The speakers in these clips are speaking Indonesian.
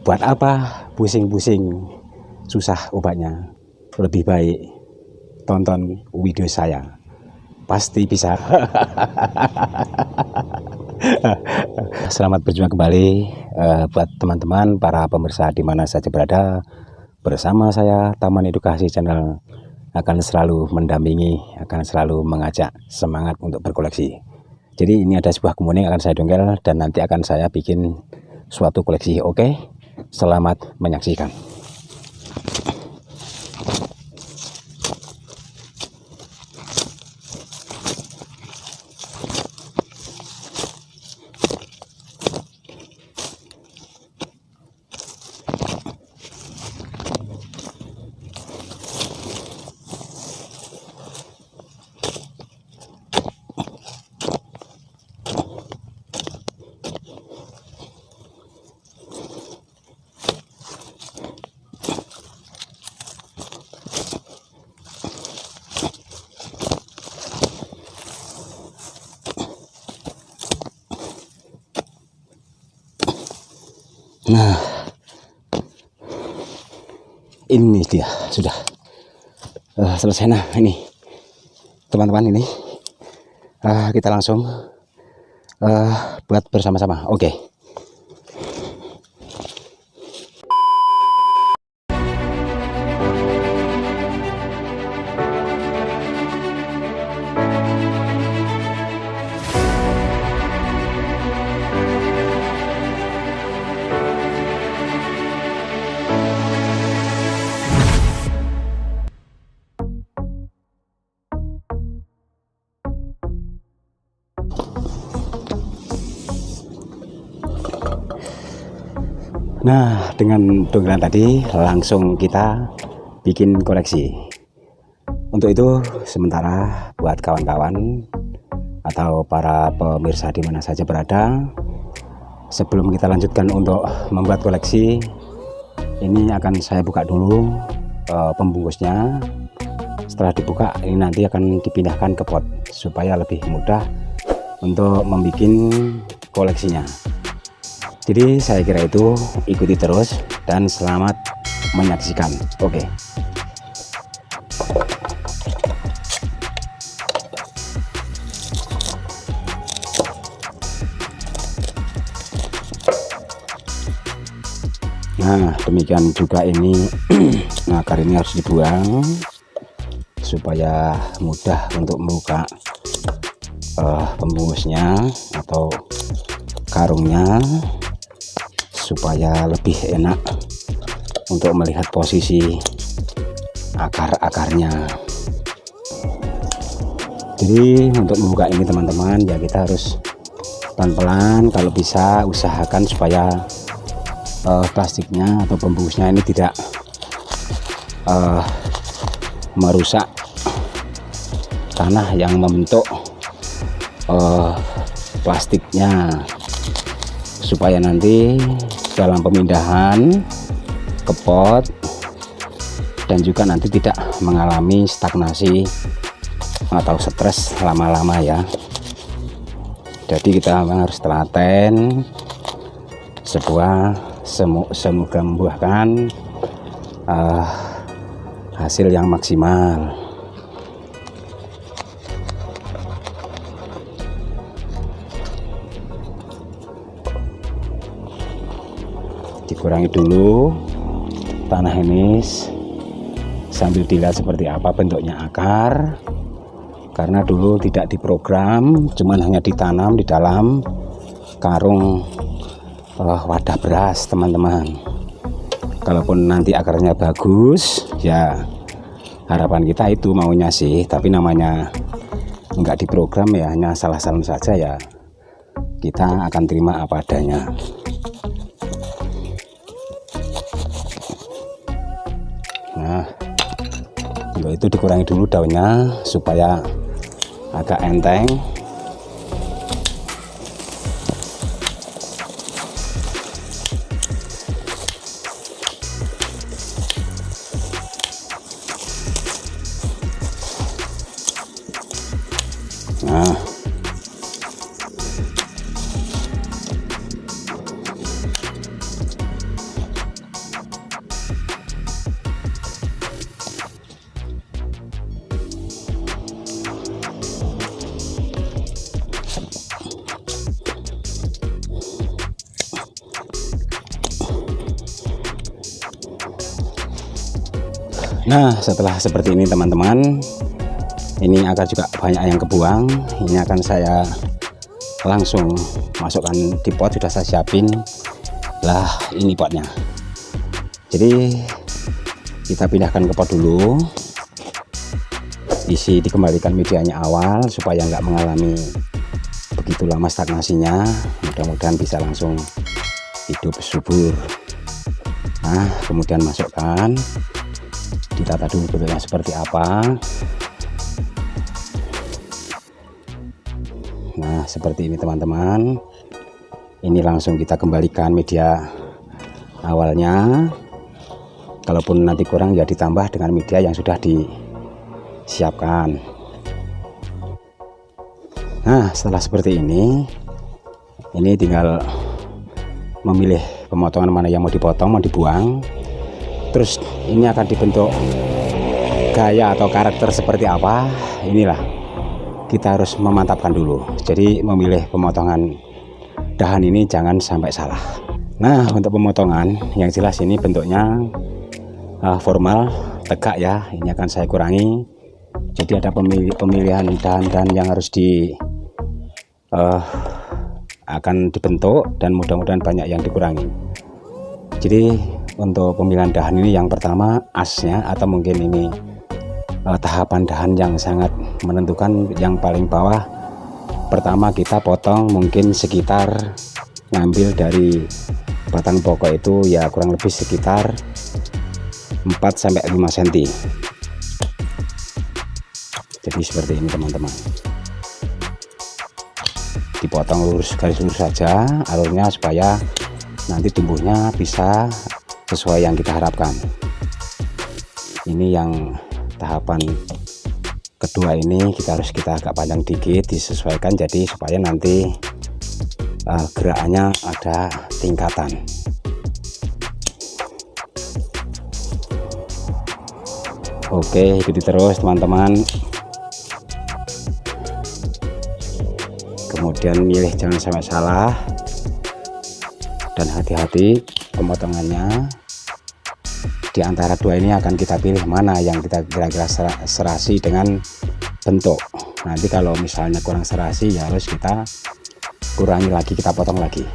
Buat apa pusing-pusing susah obatnya? Lebih baik tonton video saya, pasti bisa. Selamat berjumpa kembali buat teman-teman para pemirsa di mana saja berada. Bersama saya Taman Edukasi Channel akan selalu mendampingi, akan selalu mengajak semangat untuk berkoleksi. Jadi ini ada sebuah kemuning akan saya dongkel dan nanti akan saya bikin suatu koleksi. Oke, selamat menyaksikan. Nah, ini dia sudah selesai. Nah, ini teman-teman, ini kita langsung buat bersama-sama. Oke. Nah, dengan dongkelan tadi langsung kita bikin koleksi. Untuk itu sementara buat kawan-kawan atau para pemirsa di mana saja berada, sebelum kita lanjutkan untuk membuat koleksi, ini akan saya buka dulu pembungkusnya. Setelah dibuka, ini nanti akan dipindahkan ke pot supaya lebih mudah untuk membuat koleksinya. Jadi saya kira itu ikuti terus dan selamat menyaksikan. Oke. Nah, demikian juga ini akar ini harus dibuang supaya mudah untuk membuka pembungkusnya atau karungnya, supaya lebih enak untuk melihat posisi akar-akarnya. Jadi untuk membuka ini teman-teman, ya kita harus pelan-pelan. Kalau bisa usahakan supaya plastiknya atau pembungkusnya ini tidak merusak tanah yang membentuk plastiknya, supaya nanti dalam pemindahan ke pot dan juga nanti tidak mengalami stagnasi atau stres lama-lama ya. Jadi kita memang harus telaten, semoga membuahkan hasil yang maksimal. Dikurangi dulu tanah ini sambil dilihat seperti apa bentuknya akar, karena dulu tidak diprogram, cuman hanya ditanam di dalam karung wadah beras teman-teman. Kalaupun nanti akarnya bagus ya harapan kita itu maunya sih, tapi namanya enggak diprogram ya, hanya salah-salah saja ya, kita akan terima apa adanya. Nah, untuk itu dikurangi dulu daunnya supaya agak enteng. Nah, Nah, setelah seperti ini teman-teman, ini akan juga banyak yang kebuang. Ini akan saya langsung masukkan di pot, sudah saya siapin lah ini potnya. Jadi kita pindahkan ke pot dulu, isi dikembalikan medianya awal supaya nggak mengalami begitu lama stagnasinya. Mudah-mudahan bisa langsung hidup subur. Nah, kemudian masukkan, ditata dulu bentuknya seperti apa. Nah, seperti ini teman-teman. Ini langsung kita kembalikan media awalnya. Kalaupun nanti kurang ya ditambah dengan media yang sudah disiapkan. Nah, setelah seperti ini tinggal memilih pemotongan mana yang mau dipotong, mau dibuang. Terus ini akan dibentuk gaya atau karakter seperti apa. Inilah kita harus memantapkan dulu. Jadi memilih pemotongan dahan ini jangan sampai salah. Nah, untuk pemotongan yang jelas ini bentuknya formal, tegak ya. Ini akan saya kurangi. Jadi ada pemilihan dahan-dahan yang harus akan dibentuk, dan mudah-mudahan banyak yang dikurangi. Jadi untuk pemilihan dahan ini yang pertama asnya, atau mungkin ini tahapan dahan yang sangat menentukan. Yang paling bawah pertama kita potong mungkin sekitar, ngambil dari batang pokok itu ya kurang lebih sekitar 4-5 cm. Jadi seperti ini teman-teman, dipotong lurus, garis lurus saja alurnya supaya nanti tumbuhnya bisa sesuai yang kita harapkan. Ini yang tahapan kedua, ini kita agak panjang dikit, disesuaikan jadi supaya nanti gerakannya ada tingkatan. Oke, ikuti terus teman-teman. Kemudian milih jangan sampai salah, dan hati-hati pemotongannya. Di antara dua ini akan kita pilih mana yang kita kira-kira serasi dengan bentuk. Nanti kalau misalnya kurang serasi ya harus kita kurangi lagi, kita potong lagi.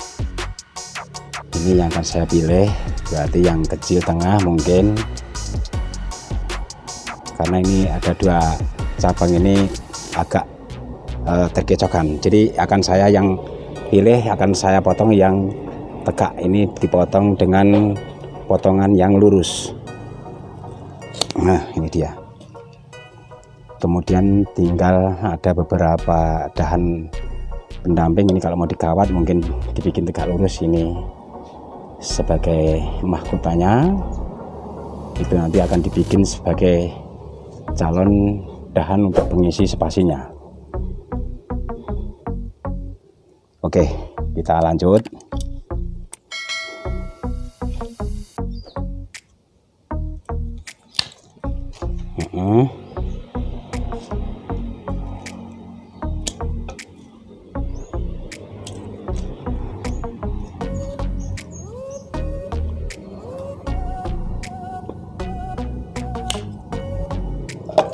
Ini yang akan saya pilih, berarti yang kecil tengah mungkin, karena ini ada dua cabang ini agak terkecokan. Jadi akan saya yang pilih, akan saya potong yang tegak. Ini dipotong dengan potongan yang lurus. Nah, ini dia. Kemudian tinggal ada beberapa dahan pendamping. Ini kalau mau dikawat mungkin dibikin tegak lurus, ini sebagai mahkotanya. Itu nanti akan dibikin sebagai calon dahan untuk pengisi spasinya. Oke, kita lanjut.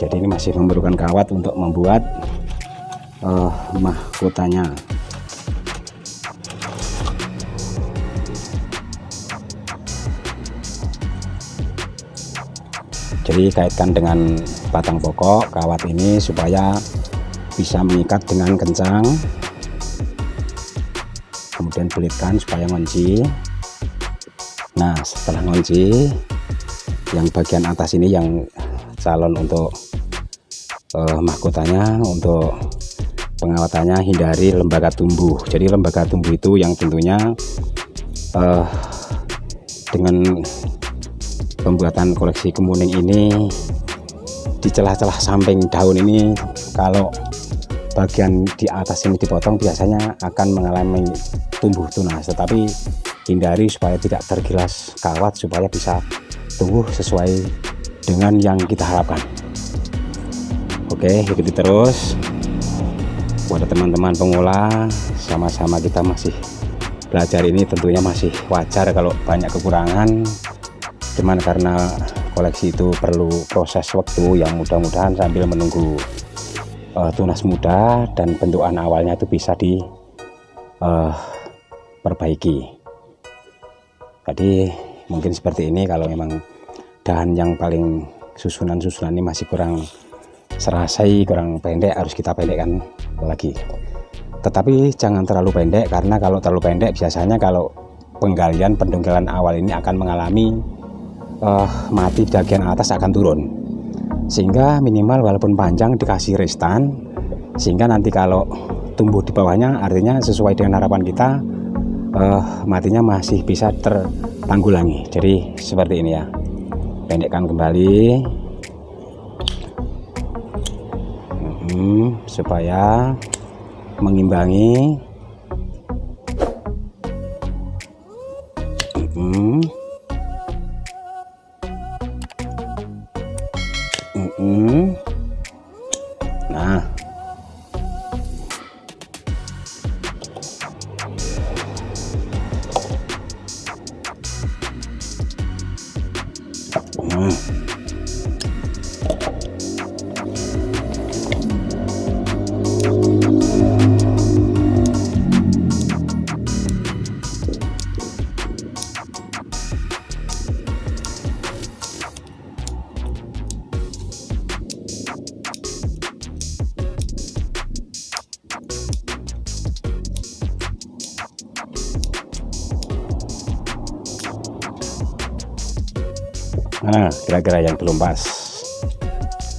Jadi ini masih memerlukan kawat untuk membuat mahkotanya. Jadi kaitkan dengan batang pokok kawat ini supaya bisa mengikat dengan kencang. Kemudian belitkan supaya ngunci. Nah, setelah ngunci, yang bagian atas ini yang calon untuk mahkotanya, untuk pengawatannya hindari lembaga tumbuh. Jadi lembaga tumbuh itu yang tentunya dengan pembuatan koleksi kemuning ini di celah-celah samping daun ini, kalau bagian di atas ini dipotong biasanya akan mengalami tumbuh tunas, tetapi hindari supaya tidak tergilas kawat supaya bisa tumbuh sesuai dengan yang kita harapkan. Oke, ikuti terus. Buat teman-teman pemula, sama-sama kita masih belajar ini, tentunya masih wajar kalau banyak kekurangan. Cuman karena koleksi itu perlu proses waktu yang mudah-mudahan sambil menunggu tunas muda dan bentukan awalnya itu bisa diperbaiki. Jadi mungkin seperti ini, kalau memang dahan yang paling susunan ini masih kurang serasai, kurang pendek, harus kita pendekkan lagi. Tetapi jangan terlalu pendek, karena kalau terlalu pendek biasanya kalau penggalian pendongkelan awal ini akan mengalami mati di bagian atas, akan turun. Sehingga minimal walaupun panjang dikasih restan, sehingga nanti kalau tumbuh di bawahnya, artinya sesuai dengan harapan kita, matinya masih bisa tertanggulangi. Jadi seperti ini ya, pendekkan kembali supaya mengimbangi. Nah, kira-kira yang belum pas.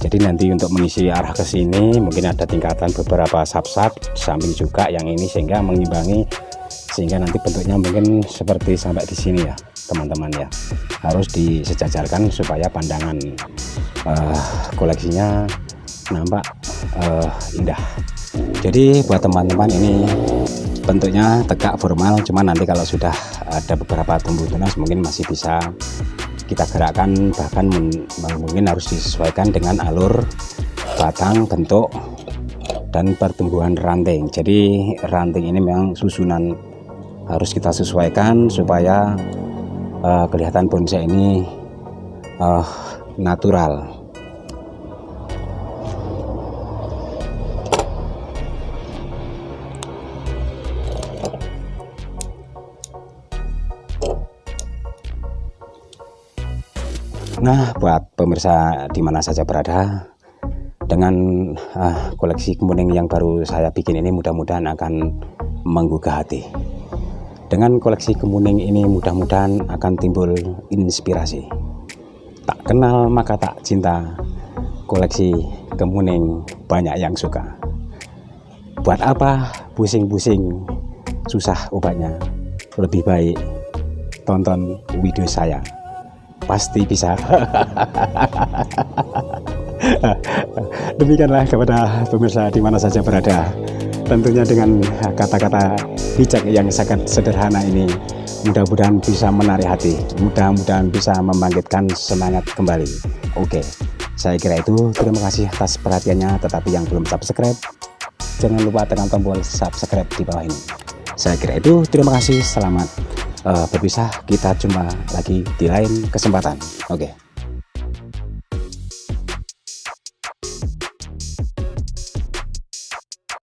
Jadi nanti untuk mengisi arah ke sini mungkin ada tingkatan beberapa sap-sap samping juga yang ini, sehingga mengimbangi, sehingga nanti bentuknya mungkin seperti sampai di sini ya teman-teman ya. Harus disejajarkan supaya pandangan koleksinya nampak indah. Jadi buat teman-teman ini bentuknya tegak formal, cuman nanti kalau sudah ada beberapa tumbuh tunas mungkin masih bisa kita gerakkan, bahkan mungkin harus disesuaikan dengan alur batang, bentuk, dan pertumbuhan ranting. Jadi ranting ini memang susunan harus kita sesuaikan supaya kelihatan bonsai ini natural. Nah, buat pemirsa di mana saja berada, dengan koleksi kemuning yang baru saya bikin ini mudah-mudahan akan menggugah hati. Dengan koleksi kemuning ini mudah-mudahan akan timbul inspirasi. Tak kenal maka tak cinta, koleksi kemuning banyak yang suka. Buat apa pusing-pusing, susah obatnya. Lebih baik tonton video saya, pasti bisa. Demikianlah kepada pemirsa di mana saja berada, tentunya dengan kata-kata bijak yang sangat sederhana ini mudah-mudahan bisa menarik hati, mudah-mudahan bisa membangkitkan semangat kembali. Oke, saya kira itu. Terima kasih atas perhatiannya. Tetapi yang belum subscribe, jangan lupa tekan tombol subscribe di bawah ini. Saya kira itu. Terima kasih. Selamat berpisah. Kita jumpa lagi di lain kesempatan. Oke.